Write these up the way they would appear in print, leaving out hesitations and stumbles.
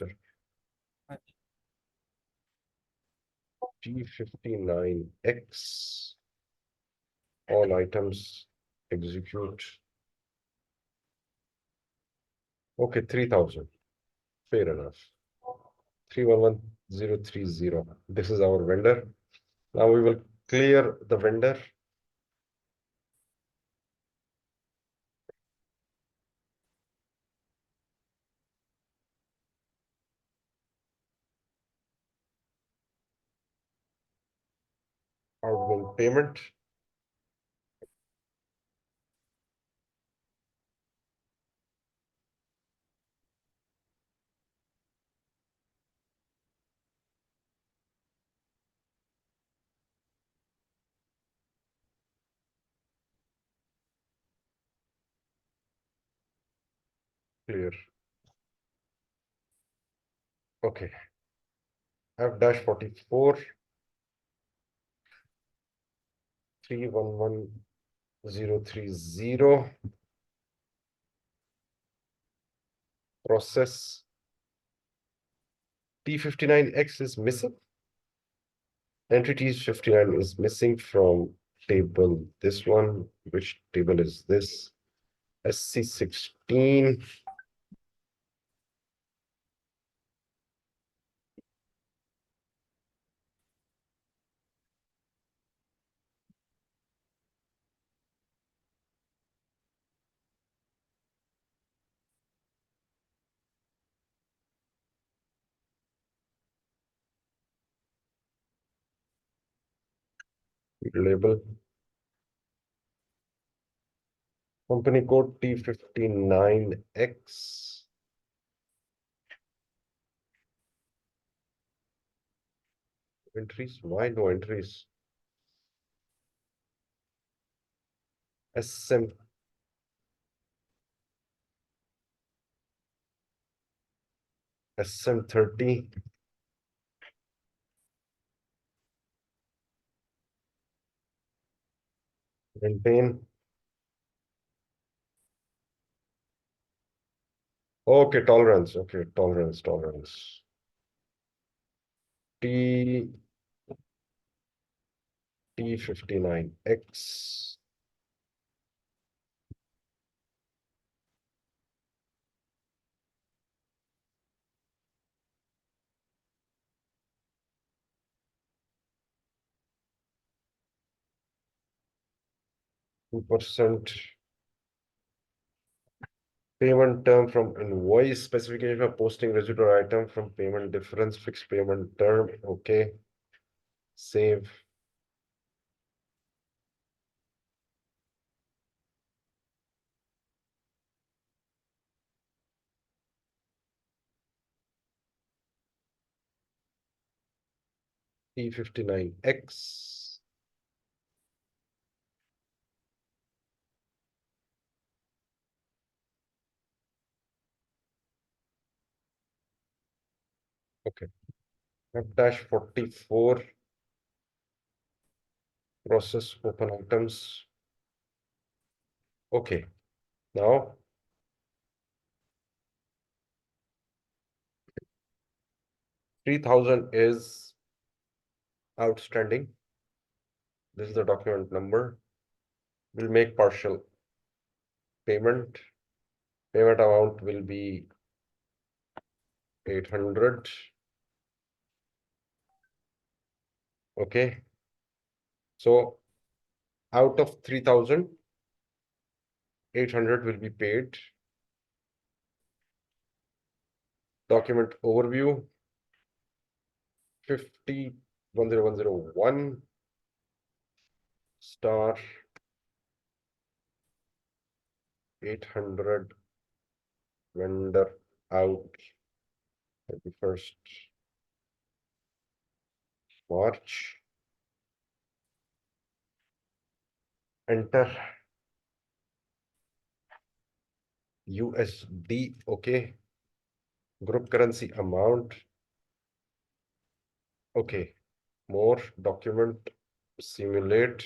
faster. T59X. All items execute. Okay, 3000. Fair enough. 311030. This is our vendor. Now we will clear the vendor. Outgoing payment. Clear. Okay. F-44 311030 process. T59X is missing. Entities 59 is missing from table this one. Which table is this? SC16. Label. Company code T59X. Entries. Why no entries? SM. SM30. Maintain. Okay, tolerance. Okay, tolerance. T59X. %. Payment term from invoice specification of posting residual item from payment difference, fixed payment term. Okay. Save. T59X. Okay. F-44. Process open items. Okay. Now 3000 is outstanding. This is the document number. We'll make partial payment. Payment amount will be 800. Okay. So out of 3000, 800 will be paid. Document overview 501001 star 800 vendor out 31st March. Enter USD. Okay. Group currency amount. Okay. More document simulate.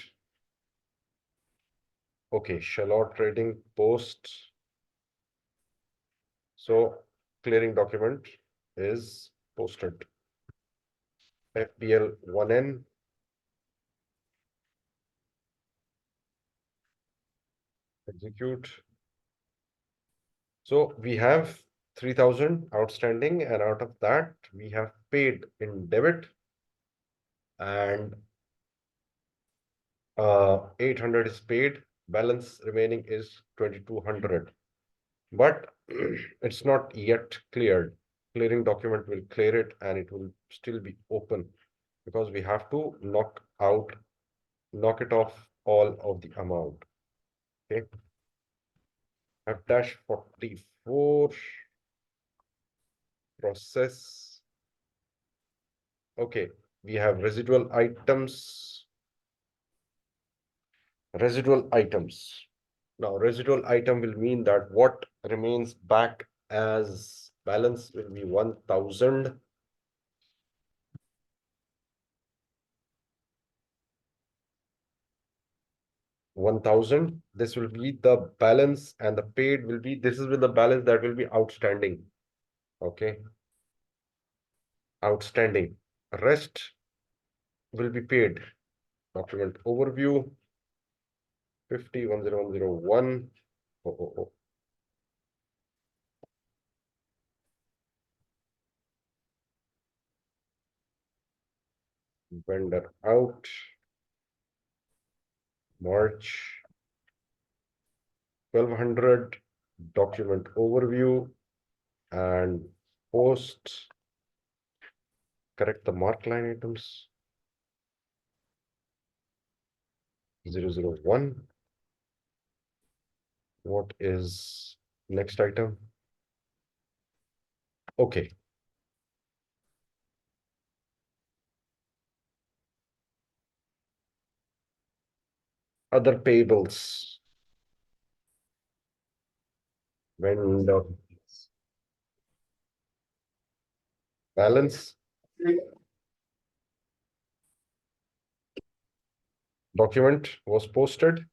Okay. Shallot trading post. So clearing document. is posted. FBL 1N. Execute. So we have 3,000 outstanding, and out of that, we have paid in debit, and 800 is paid. Balance remaining is 2,200. But it's not yet cleared. Clearing document will clear it, and it will still be open because we have to knock it off all of the amount. Okay. F-44 process. Okay, we have residual items. Residual items. Now, residual item will mean that what remains back as balance will be 1,000. This will be the balance, and the paid will be, this is with the balance that will be outstanding. Okay. Outstanding. Rest will be paid. Document overview 50-10101. Vendor out. March 1200. Document overview and post. Correct the mark line items. 001. What is next item? Okay. Other payables. Vendor balance. Document was posted.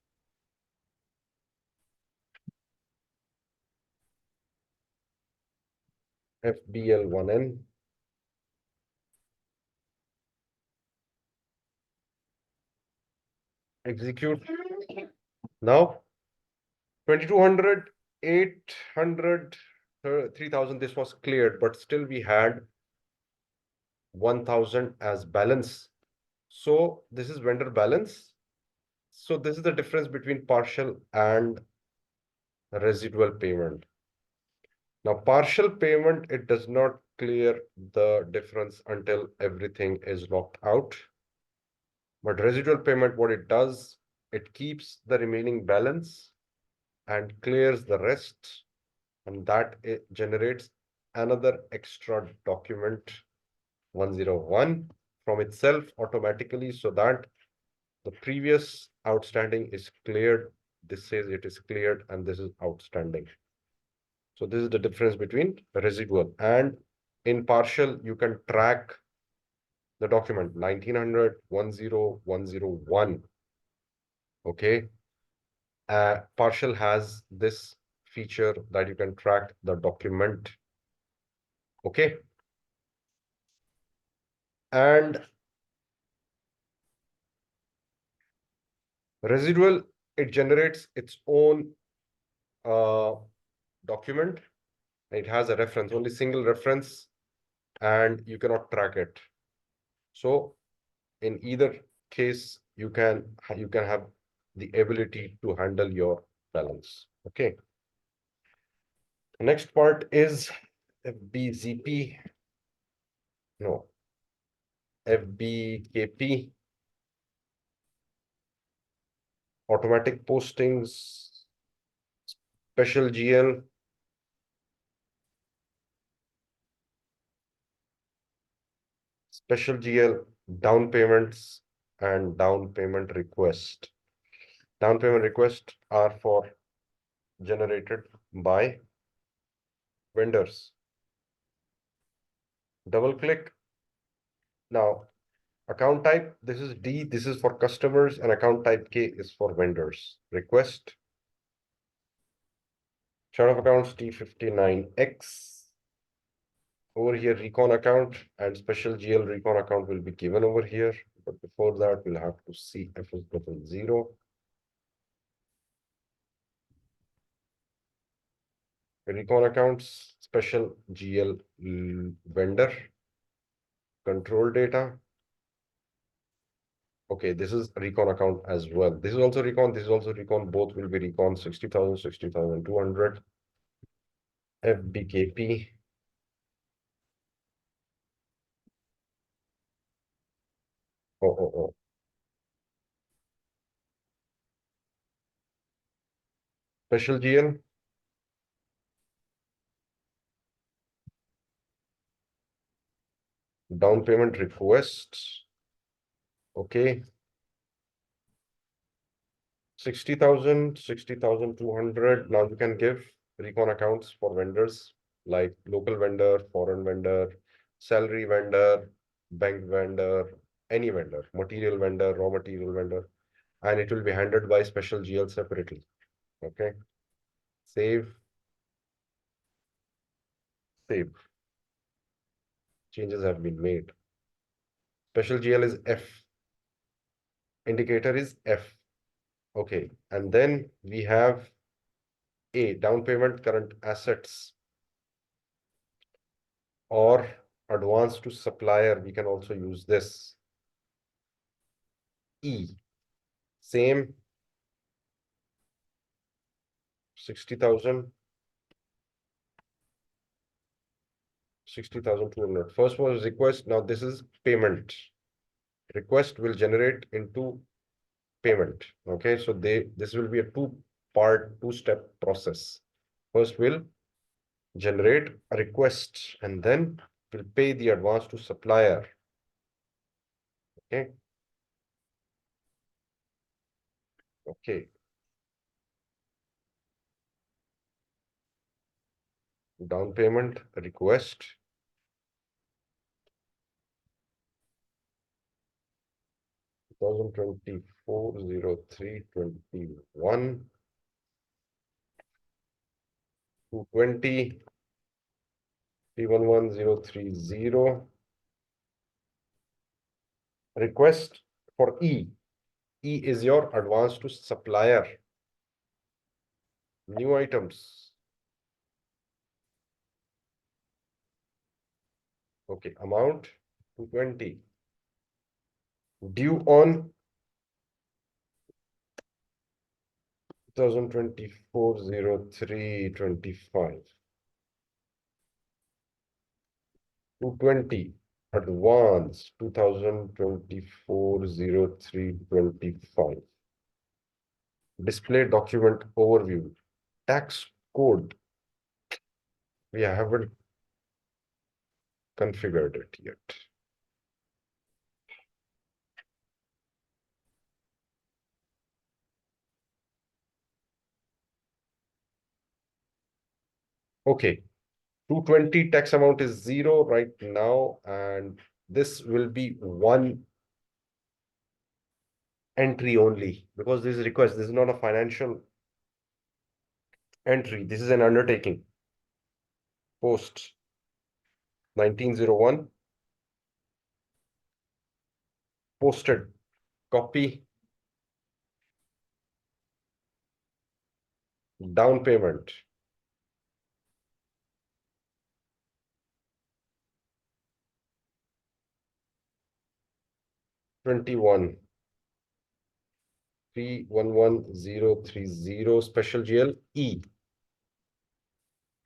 FBL1N. Execute. Now 2,200, 800, 3,000. This was cleared, but still we had 1,000 as balance. So this is vendor balance. So this is the difference between partial and residual payment. Now, partial payment, it does not clear the difference until everything is locked out. But residual payment, what it does, it keeps the remaining balance and clears the rest, and that it generates another extra document 101 from itself automatically, so that the previous outstanding is cleared. This says it is cleared, and this is outstanding. So this is the difference between residual and in partial. You can track the document 1900 10101. Okay. Partial has this feature that you can track the document. Okay. And residual, it generates its own document. It has a reference, only single reference, and you cannot track it. So in either case, you can have the ability to handle your balance. Okay. The next part is FBZP. No. FBKP. Automatic postings. Special GL. Special GL, down payments and down payment request. Down payment requests are generated by vendors. Double click. Now, account type, this is D, this is for customers, and account type K is for vendors. Request. Chart of accounts T59X. Over here, recon account and special GL recon account will be given over here. But before that, we'll have to see F is equal to 0. Recon accounts, special GL vendor, control data. Okay, this is recon account as well. This is also recon, this is also recon. Both will be recon 60,000, 60,200. FBKP. Oh. Special GL. Down payment request. Okay. 60,000, 60,200. Now you can give recon accounts for vendors like local vendor, foreign vendor, salary vendor, bank vendor, any vendor, material vendor, raw material vendor, and it will be handled by special GL separately. Okay. Save, save. Changes have been made. Special GL is F. Indicator is F. Okay. And then we have A, down payment current assets or advance to supplier. We can also use this. E, same 60,000, 60,200. First was request. Now this is payment. Request will generate into payment. Okay, so this will be a two-step process. First we'll generate a request and then we'll pay the advance to supplier. Okay. Okay. Down payment request. Thousand 2021 220 311,030. Request for E. E is your advance to supplier. New items. Okay, amount 220. Due on 2024-03-25. 220. Advance 2024-03-25. Display document overview. Tax code. We haven't configured it yet. Okay, 220 tax amount is 0 right now, and this will be one entry only because this is request. This is not a financial entry. This is an undertaking. Post 1901. Posted. Copy. Down payment. '21. 311030 special GL E.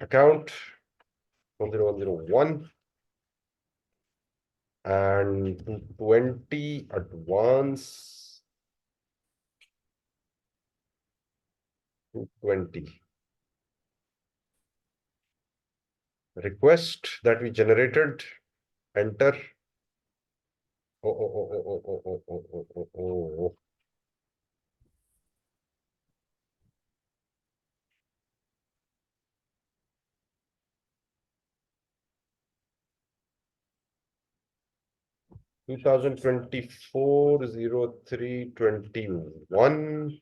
Account 10101 and 220 advance 220. Request that we generated. Enter. Oh. 2024-03-21.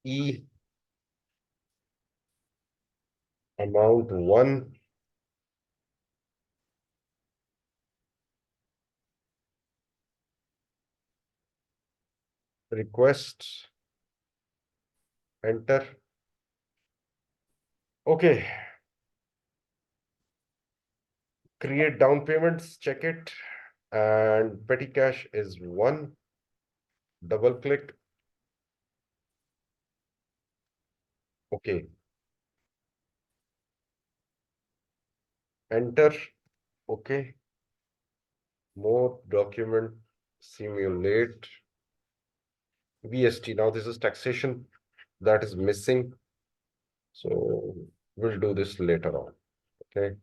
E amount 1, request, enter. Okay, create down payments, check it, and petty cash is 1. Double click. Okay, enter. Okay, more document, simulate, VST. Now this is taxation that is missing. So we'll do this later on. Okay.